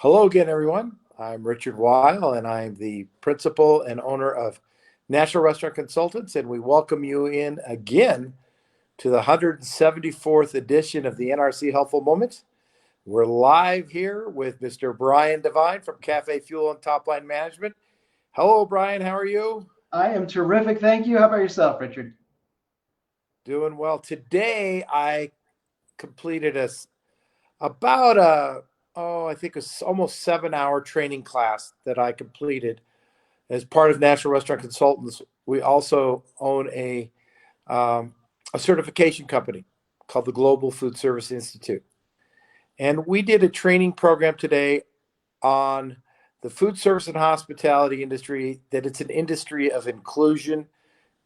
Hello again, everyone. I'm Richard Weil, and I'm the principal and owner of National Restaurant Consultants, and we welcome you in again to the 174th edition of the NRC Helpful Moments. We're live here with Mr. Brian Devine from Cafe Fuel and Top Line Management. Hello, Brian. How are you? I am terrific. Thank you. How about yourself, Richard? Doing well. Today, I completed about I think it's almost 7-hour training class that I completed as part of National Restaurant Consultants. We also own a certification company called the Global Food Service Institute. And we did a training program today on the food service and hospitality industry, that it's an industry of inclusion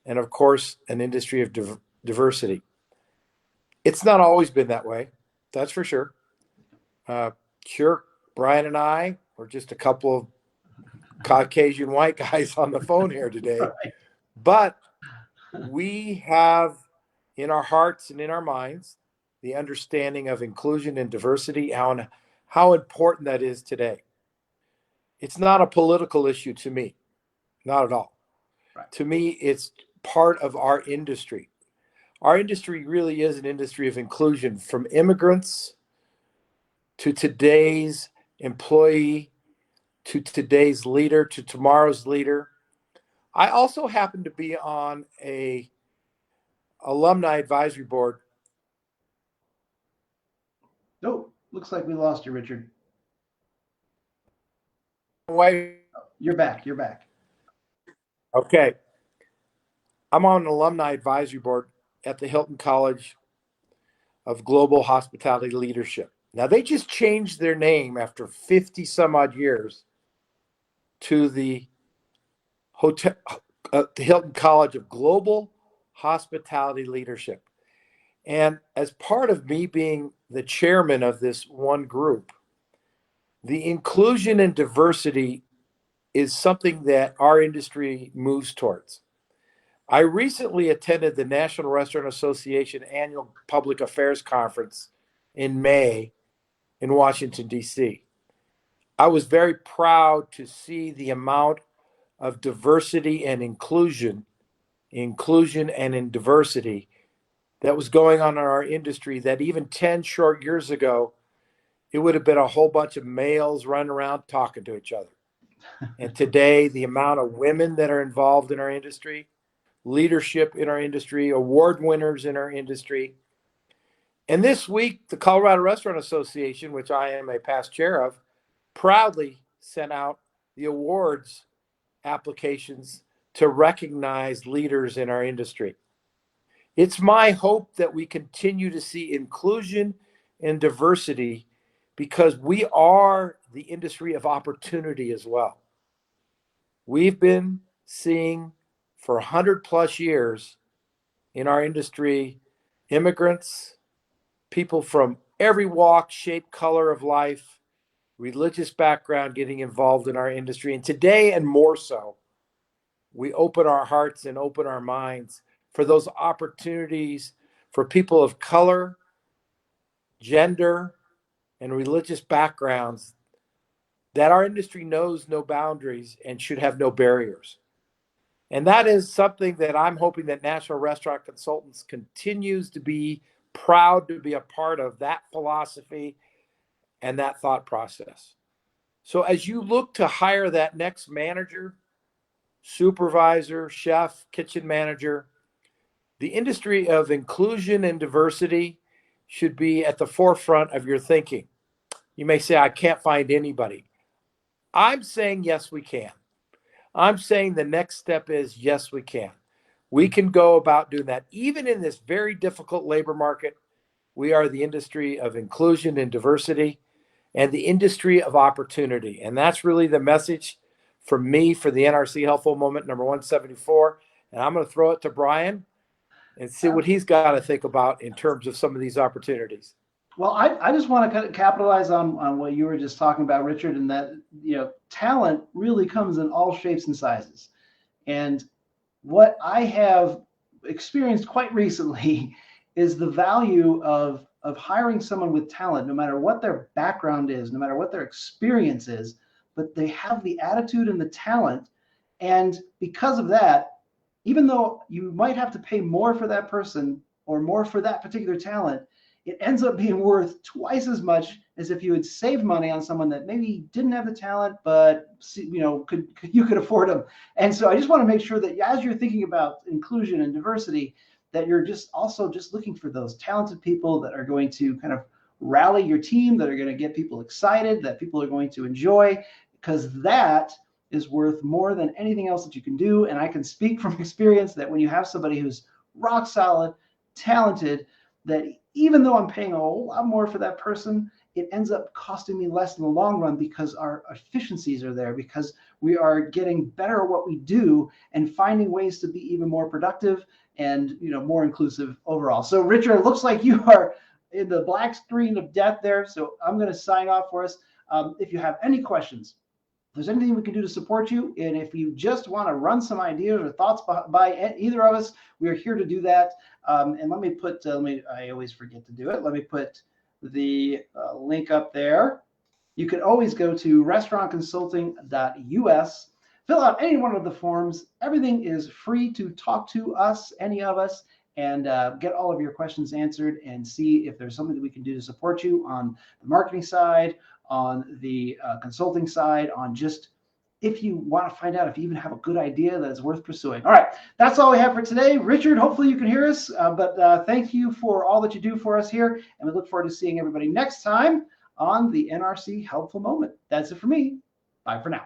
and, of course, an industry of diversity. It's not always been that way, that's for sure. Sure, Brian and I were just a couple of Caucasian white guys on the phone here today, but we have in our hearts and in our minds the understanding of inclusion and diversity, how important that is today. It's not a political issue to me, not at all. Right. To me, it's part of our industry. Our industry really is an industry of inclusion, from immigrants to today's employee, to today's leader, to tomorrow's leader. I also happen to be on a alumni advisory board. Oh, looks like we lost you, Richard. Wait. You're back. You're back. Okay. I'm on an alumni advisory board at the Hilton College of Global Hospitality Leadership. Now, they just changed their name after 50 some odd years to the Hilton College of Global Hospitality Leadership. And as part of me being the chairman of this one group, the inclusion and diversity is something that our industry moves towards. I recently attended the National Restaurant Association Annual Public Affairs Conference in May in Washington, D.C. I was very proud to see the amount of diversity and inclusion and in diversity that was going on in our industry, that even 10 short years ago, it would have been a whole bunch of males running around talking to each other. And today, the amount of women that are involved in our industry, leadership in our industry, award winners in our industry. And this week, the Colorado Restaurant Association, which I am a past chair of, proudly sent out the awards applications to recognize leaders in our industry. It's my hope that we continue to see inclusion and diversity, because we are the industry of opportunity as well. We've been seeing for 100 plus years in our industry immigrants, people from every walk, shape, color of life, religious background getting involved in our industry. And today, and more so, we open our hearts and open our minds for those opportunities for people of color, gender, and religious backgrounds, that our industry knows no boundaries and should have no barriers. And that is something that I'm hoping that National Restaurant Consultants continues to be proud to be a part of, that philosophy and that thought process. So as you look to hire that next manager, supervisor, chef, kitchen manager, the industry of inclusion and diversity should be at the forefront of your thinking. You may say, I can't find anybody. I'm saying, yes, we can. I'm saying the next step is, yes, we can. We can go about doing that. Even in this very difficult labor market, we are the industry of inclusion and diversity and the industry of opportunity. And that's really the message from me for the NRC Helpful Moment number 174. And I'm going to throw it to Brian and see what he's got to think about in terms of some of these opportunities. Well, I just want to kind of capitalize on what you were just talking about, Richard, and that, talent really comes in all shapes and sizes. And what I have experienced quite recently is the value of of hiring someone with talent, no matter what their background is, no matter what their experience is, but they have the attitude and the talent. And because of that, even though you might have to pay more for that person or more for that particular talent, it ends up being worth twice as much as if you had saved money on someone that maybe didn't have the talent, but you could afford them. And so I just want to make sure that as you're thinking about inclusion and diversity, that you're just looking for those talented people that are going to kind of rally your team, that are going to get people excited, that people are going to enjoy, because that is worth more than anything else that you can do. And I can speak from experience that when you have somebody who's rock solid, talented, that even though I'm paying a whole lot more for that person, it ends up costing me less in the long run because our efficiencies are there, because we are getting better at what we do and finding ways to be even more productive and more inclusive overall. So Richard, it looks like you are in the black screen of death there. So I'm going to sign off for us. If you have any questions, if there's anything we can do to support you, and if you just want to run some ideas or thoughts by either of us, we are here to do that. And let me put, I always forget to do it. Let me put the link up there. You can always go to restaurantconsulting.us, fill out any one of the forms. Everything is free to talk to us, any of us, and get all of your questions answered and see if there's something that we can do to support you on the marketing side, on the consulting side, on just if you want to find out if you even have a good idea that is worth pursuing. All right, that's all we have for today. Richard, hopefully you can hear us, but thank you for all that you do for us here, and we look forward to seeing everybody next time on the NRC Helpful Moment. That's it for me. Bye for now.